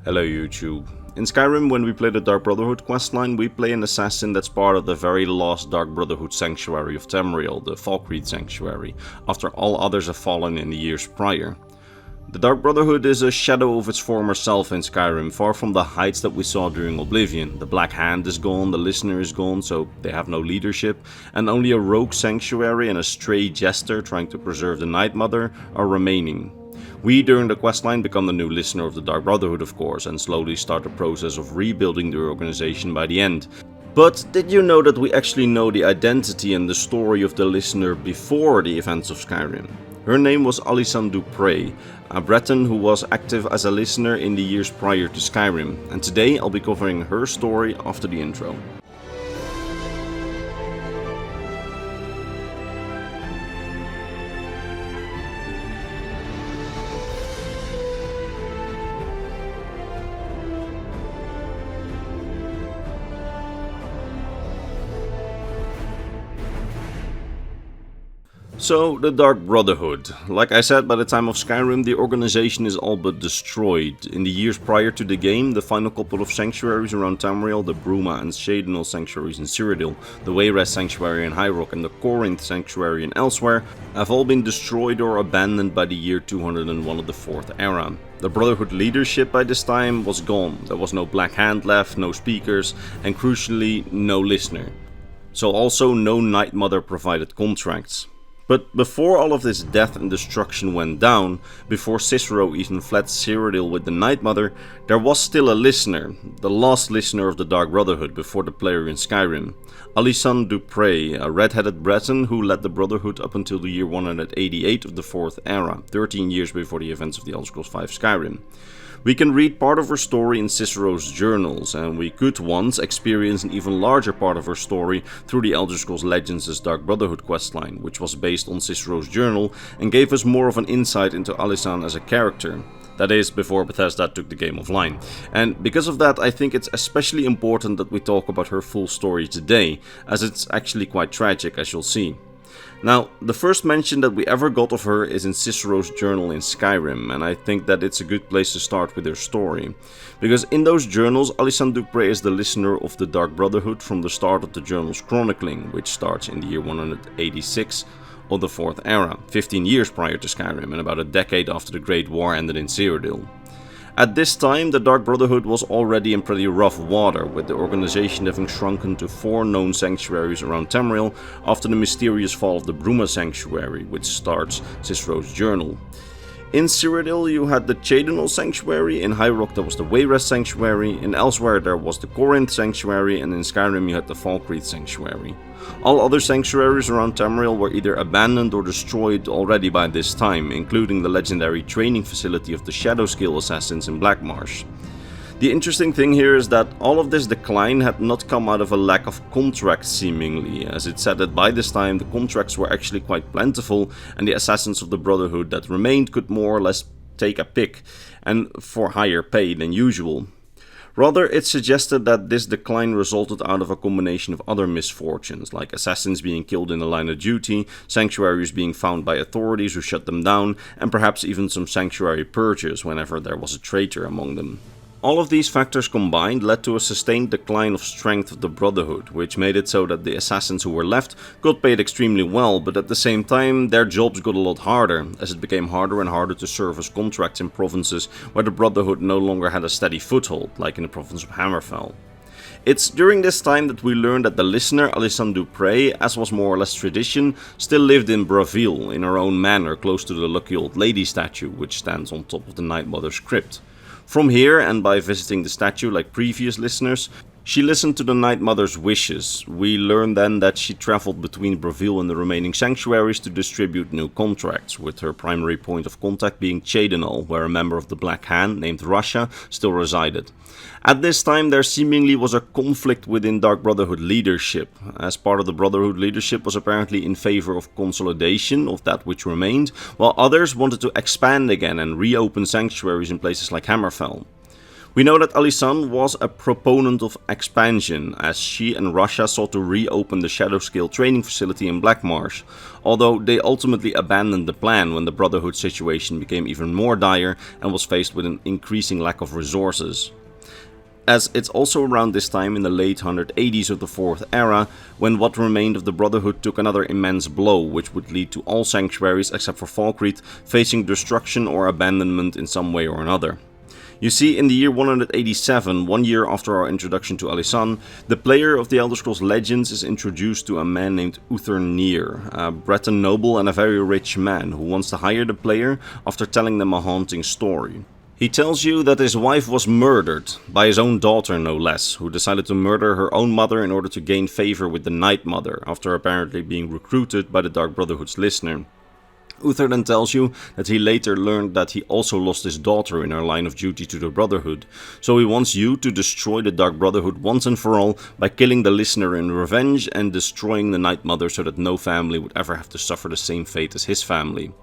Hello YouTube. In Skyrim, when we play the Dark Brotherhood questline, we play an assassin that's part of the very last Dark Brotherhood sanctuary of Tamriel, the Falkreath Sanctuary, after all others have fallen in the years prior. The Dark Brotherhood is a shadow of its former self in Skyrim, far from the heights that we saw during Oblivion. The Black Hand is gone, the Listener is gone, so they have no leadership, and only a rogue sanctuary and a stray jester trying to preserve the Night Mother are remaining. We, during the questline, become the new Listener of the Dark Brotherhood, of course, and slowly start the process of rebuilding the organization by the end. But did you know that we actually know the identity and the story of the Listener before the events of Skyrim? Her name was Alysanne Dupré, a Breton who was active as a Listener in the years prior to Skyrim, and today I'll be covering her story after the intro. So, the Dark Brotherhood. Like I said, by the time of Skyrim, the organization is all but destroyed. In the years prior to the game, the final couple of sanctuaries around Tamriel, the Bruma and Shadinal sanctuaries in Cyrodiil, the Wayrest sanctuary in High Rock and the Corinth sanctuary in Elsewhere, have all been destroyed or abandoned by the year 201 of the 4th era. The Brotherhood leadership by this time was gone. There was no Black Hand left, no speakers, and crucially, no Listener. So also no Night Mother provided contracts. But before all of this death and destruction went down, before Cicero even fled Cyrodiil with the Night Mother, there was still a Listener, the last Listener of the Dark Brotherhood before the player in Skyrim. Alysanne Dupré, a red-headed Breton who led the Brotherhood up until the year 188 of the 4th era, 13 years before the events of the Elder Scrolls V Skyrim. We can read part of her story in Cicero's journals, and we could once experience an even larger part of her story through the Elder Scrolls Legends' Dark Brotherhood questline, which was based on Cicero's journal and gave us more of an insight into Alysanne as a character. That is, before Bethesda took the game offline. And because of that, I think it's especially important that we talk about her full story today, as it's actually quite tragic, as you'll see. Now, the first mention that we ever got of her is in Cicero's journal in Skyrim, and I think that it's a good place to start with her story. Because in those journals, Alysanne Dupré is the Listener of the Dark Brotherhood from the start of the journal's chronicling, which starts in the year 186 of the 4th era, 15 years prior to Skyrim and about a decade after the Great War ended in Cyrodiil. At this time, the Dark Brotherhood was already in pretty rough water, with the organization having shrunken to 4 known sanctuaries around Tamriel after the mysterious fall of the Bruma Sanctuary, which starts Cicero's journal. In Cyrodiil you had the Shadinal Sanctuary, in High Rock there was the Wayrest Sanctuary, in Elsewhere there was the Corinth Sanctuary, and in Skyrim you had the Falkreath Sanctuary. All other sanctuaries around Tamriel were either abandoned or destroyed already by this time, including the legendary training facility of the Shadowscale assassins in Blackmarsh. The interesting thing here is that all of this decline had not come out of a lack of contracts seemingly, as it said that by this time the contracts were actually quite plentiful and the assassins of the Brotherhood that remained could more or less take a pick, and for higher pay than usual. Rather, it suggested that this decline resulted out of a combination of other misfortunes, like assassins being killed in the line of duty, sanctuaries being found by authorities who shut them down, and perhaps even some sanctuary purges whenever there was a traitor among them. All of these factors combined led to a sustained decline of strength of the Brotherhood, which made it so that the assassins who were left got paid extremely well, but at the same time their jobs got a lot harder, as it became harder and harder to service contracts in provinces where the Brotherhood no longer had a steady foothold, like in the province of Hammerfell. It's during this time that we learned that the Listener, Alysanne Dupré, as was more or less tradition, still lived in Bravil in her own manor close to the Lucky Old Lady statue, which stands on top of the Night Mother's crypt. From here, and by visiting the statue like previous Listeners, she listened to the Night Mother's wishes. We learn then that she traveled between Bravil and the remaining sanctuaries to distribute new contracts, with her primary point of contact being Shadinal, where a member of the Black Hand named Rasha still resided. At this time there seemingly was a conflict within Dark Brotherhood leadership, as part of the Brotherhood leadership was apparently in favor of consolidation of that which remained, while others wanted to expand again and reopen sanctuaries in places like Hammerfell. We know that Alisan was a proponent of expansion, as she and Russia sought to reopen the Shadowscale training facility in Blackmarsh, although they ultimately abandoned the plan when the Brotherhood situation became even more dire and was faced with an increasing lack of resources. As it's also around this time in the late 180s of the 4th era, when what remained of the Brotherhood took another immense blow, which would lead to all sanctuaries except for Falkreath facing destruction or abandonment in some way or another. You see, in the year 187, 1 year after our introduction to Alisan, the player of the Elder Scrolls Legends is introduced to a man named Uther Near, a Breton noble and a very rich man who wants to hire the player after telling them a haunting story. He tells you that his wife was murdered, by his own daughter no less, who decided to murder her own mother in order to gain favor with the Night Mother, after apparently being recruited by the Dark Brotherhood's listener. Uther then tells you that he later learned that he also lost his daughter in her line of duty to the Brotherhood, so he wants you to destroy the Dark Brotherhood once and for all by killing the listener in revenge and destroying the Night Mother so that no family would ever have to suffer the same fate as his family.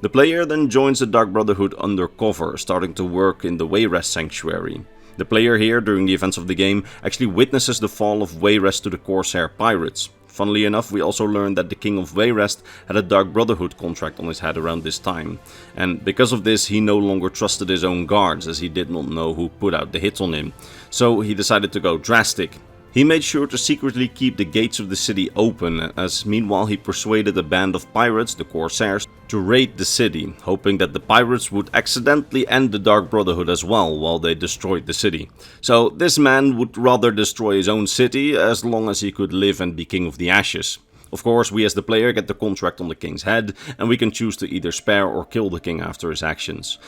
The player then joins the Dark Brotherhood undercover, starting to work in the Wayrest Sanctuary. The player here, during the events of the game, actually witnesses the fall of Wayrest to the Corsair pirates. Funnily enough, we also learned that the King of Wayrest had a Dark Brotherhood contract on his head around this time, and because of this he no longer trusted his own guards, as he did not know who put out the hits on him, so he decided to go drastic. He made sure to secretly keep the gates of the city open, as meanwhile he persuaded a band of pirates, the Corsairs, to raid the city, hoping that the pirates would accidentally end the Dark Brotherhood as well while they destroyed the city. So this man would rather destroy his own city as long as he could live and be King of the Ashes. Of course, we as the player get the contract on the king's head, and we can choose to either spare or kill the king after his actions.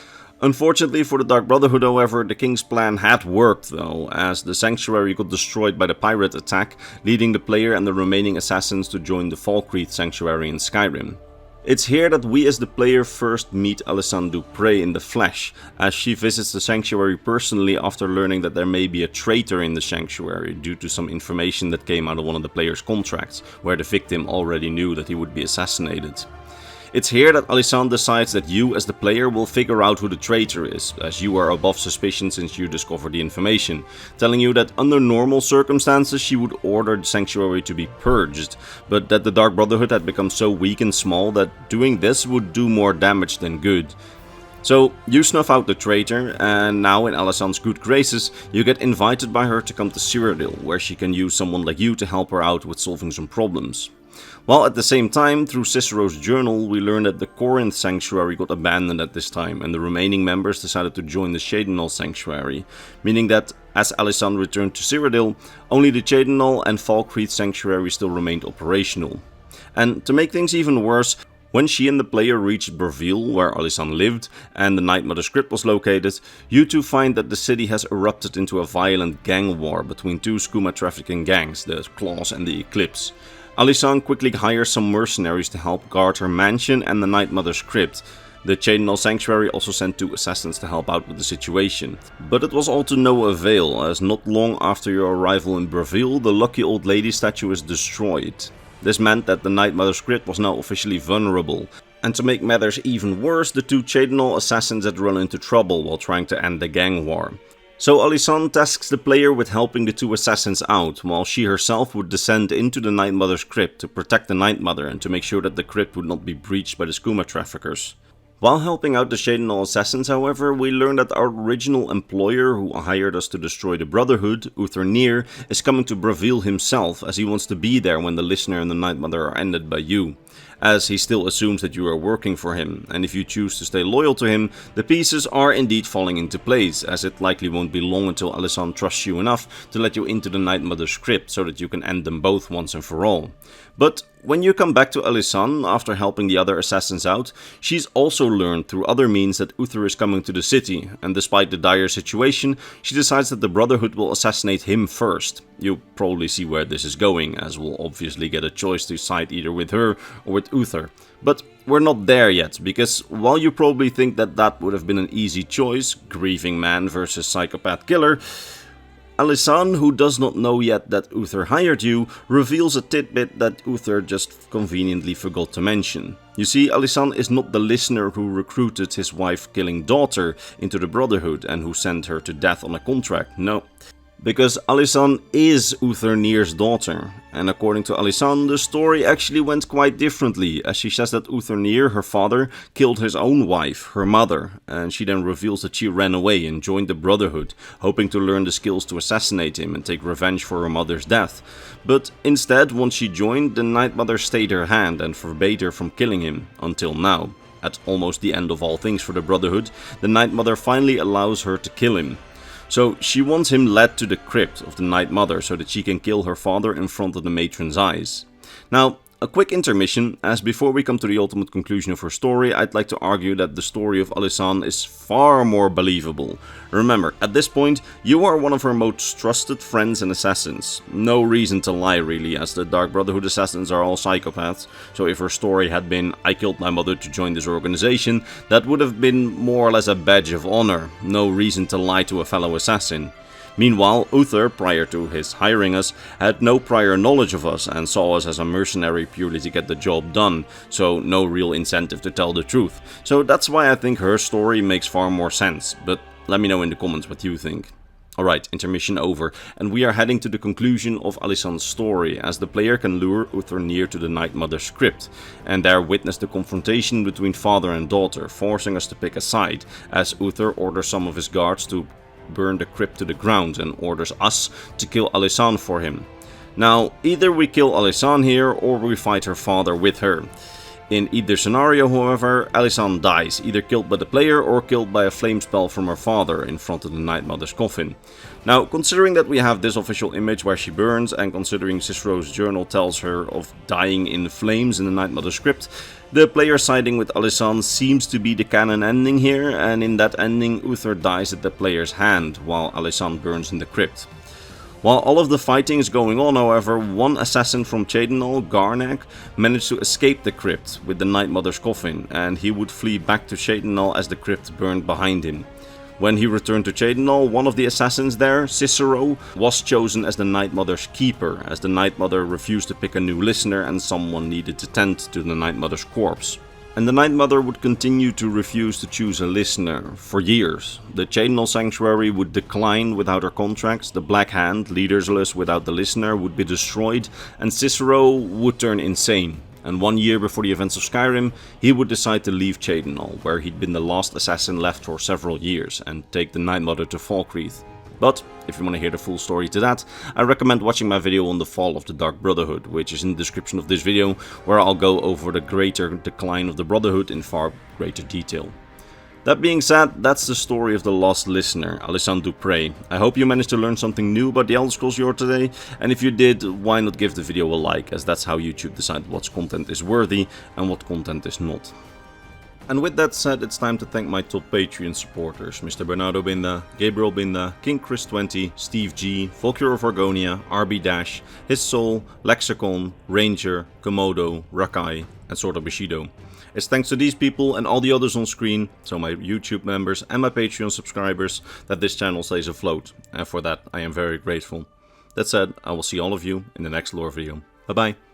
Unfortunately for the Dark Brotherhood, however, the king's plan had worked though, as the sanctuary got destroyed by the pirate attack, leading the player and the remaining assassins to join the Falkreath sanctuary in Skyrim. It's here that we as the player first meet Alisan Dupré in the flesh, as she visits the sanctuary personally after learning that there may be a traitor in the sanctuary due to some information that came out of one of the player's contracts, where the victim already knew that he would be assassinated. It's here that Alisan decides that you as the player will figure out who the traitor is, as you are above suspicion since you discovered the information, telling you that under normal circumstances she would order the sanctuary to be purged, but that the Dark Brotherhood had become so weak and small that doing this would do more damage than good. So you snuff out the traitor, and now in Alisan's good graces, you get invited by her to come to Cyrodiil, where she can use someone like you to help her out with solving some problems. While at the same time, through Cicero's journal, we learn that the Corinth Sanctuary got abandoned at this time, and the remaining members decided to join the Shadenal Sanctuary, meaning that as Alisan returned to Cyrodiil, only the Shadenal and Falkreath Sanctuary still remained operational. And to make things even worse, when she and the player reached Breville, where Alisan lived, and the Night Mother's crypt was located, you two find that the city has erupted into a violent gang war between two skooma trafficking gangs, the Claws and the Eclipse. Alisan quickly hires some mercenaries to help guard her mansion and the Night Mother's crypt. The Shadenal Sanctuary also sent 2 assassins to help out with the situation. But it was all to no avail, as not long after your arrival in Breville, the lucky old lady statue is destroyed. This meant that the Night Mother's crypt was now officially vulnerable. And to make matters even worse, the 2 Shadenal assassins had run into trouble while trying to end the gang war. So Alisan tasks the player with helping the 2 assassins out, while she herself would descend into the Night Mother's crypt to protect the Night Mother and to make sure that the crypt would not be breached by the skooma traffickers. While helping out the Shadenal assassins, however, we learn that our original employer who hired us to destroy the Brotherhood, Uther Near, is coming to Breville himself, as he wants to be there when the Listener and the Night Mother are ended by you, as he still assumes that you are working for him, and if you choose to stay loyal to him, the pieces are indeed falling into place, as it likely won't be long until Alisan trusts you enough to let you into the Night Mother's crypt so that you can end them both once and for all. But when you come back to Alisan after helping the other assassins out, she's also learned through other means that Uther is coming to the city, and despite the dire situation, she decides that the Brotherhood will assassinate him first. You'll probably see where this is going, as we'll obviously get a choice to side either with her or with Uther. But we're not there yet, because while you probably think that that would have been an easy choice, grieving man versus psychopath killer, Alisan, who does not know yet that Uther hired you, reveals a tidbit that Uther just conveniently forgot to mention. You see, Alisan is not the listener who recruited his wife-killing daughter into the Brotherhood and who sent her to death on a contract, no. Because Alisan is Uther Nir's daughter, and according to Alisan, the story actually went quite differently, as she says that Uther Nir, her father, killed his own wife, her mother, and she then reveals that she ran away and joined the Brotherhood, hoping to learn the skills to assassinate him and take revenge for her mother's death. But instead, once she joined, the Night Mother stayed her hand and forbade her from killing him, until now. At almost the end of all things for the Brotherhood, the Night Mother finally allows her to kill him. So she wants him led to the crypt of the Night Mother so that she can kill her father in front of the matron's eyes. Now, a quick intermission, as before we come to the ultimate conclusion of her story, I'd like to argue that the story of Alisan is far more believable. Remember, at this point, you are one of her most trusted friends and assassins. No reason to lie really, as the Dark Brotherhood assassins are all psychopaths, so if her story had been, I killed my mother to join this organization, that would have been more or less a badge of honor. No reason to lie to a fellow assassin. Meanwhile, Uther, prior to his hiring us, had no prior knowledge of us and saw us as a mercenary purely to get the job done, so no real incentive to tell the truth. So that's why I think her story makes far more sense, but let me know in the comments what you think. Alright, intermission over, and we are heading to the conclusion of Alisan's story, as the player can lure Uther Nir to the Night Mother's crypt, and there witness the confrontation between father and daughter, forcing us to pick a side, as Uther orders some of his guards to burn the crypt to the ground and orders us to kill Alisan for him. Now, either we kill Alisan here or we fight her father with her. In either scenario, however, Alisan dies, either killed by the player or killed by a flame spell from her father in front of the Night Mother's coffin. Now, considering that we have this official image where she burns, and considering Cicero's journal tells her of dying in flames in the Night Mother's crypt, the player siding with Alisan seems to be the canon ending here, and in that ending Uther dies at the player's hand, while Alisan burns in the crypt. While all of the fighting is going on, however, one assassin from Cheydinhal, Garnak, managed to escape the crypt with the Night Mother's coffin, and he would flee back to Cheydinhal as the crypt burned behind him. When he returned to Cheydinhal, one of the assassins there, Cicero, was chosen as the Night Mother's keeper, as the Night Mother refused to pick a new listener and someone needed to tend to the Night Mother's corpse. And the Night Mother would continue to refuse to choose a listener for years. The Cheydinhal Sanctuary would decline without her contracts, the Black Hand, leaderless without the listener, would be destroyed, and Cicero would turn insane. And 1 year before the events of Skyrim, he would decide to leave Cheydinhal, where he'd been the last assassin left for several years, and take the Night Mother to Falkreath. But, if you want to hear the full story to that, I recommend watching my video on the fall of the Dark Brotherhood, which is in the description of this video, where I'll go over the greater decline of the Brotherhood in far greater detail. That being said, that's the story of the lost listener, Alisan Dupre. I hope you managed to learn something new about the Elder Scrolls lore today, and if you did, why not give the video a like, as that's how YouTube decides what content is worthy and what content is not. And with that said, it's time to thank my top Patreon supporters: Mr. Bernardo Binda, Gabriel Binda, King Chris 20, Steve G, Volcure of Argonia, RB Dash, His Soul, Lexicon, Ranger, Komodo, Rakai, and Sword of Bushido. It's thanks to these people and all the others on screen, so my YouTube members and my Patreon subscribers, that this channel stays afloat, and for that I am very grateful. That said, I will see all of you in the next lore video. Bye bye.